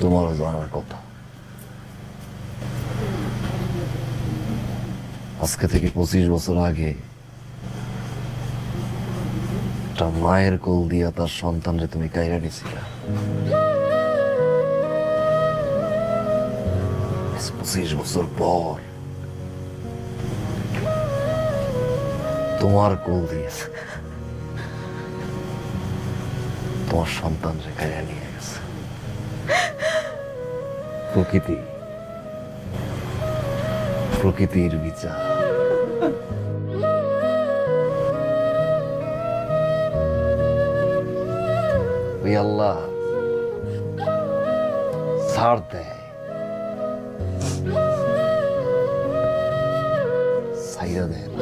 তোমারও জানার কথা। আজকে থেকে 25 বছর আগে একটা মায়ের কোল দিয়া তার সন্তানরে তুমি কাইরা নিছিলা। 25 বছর পর তোমার কোল দিয়ে তোমার সন্তানরে কাইরা নিয়ে গেছে। প্রকৃতি, প্রকৃতির বিচার। ওই আল্লাহ ছাড় দেয়, ছাইরা দেয় না।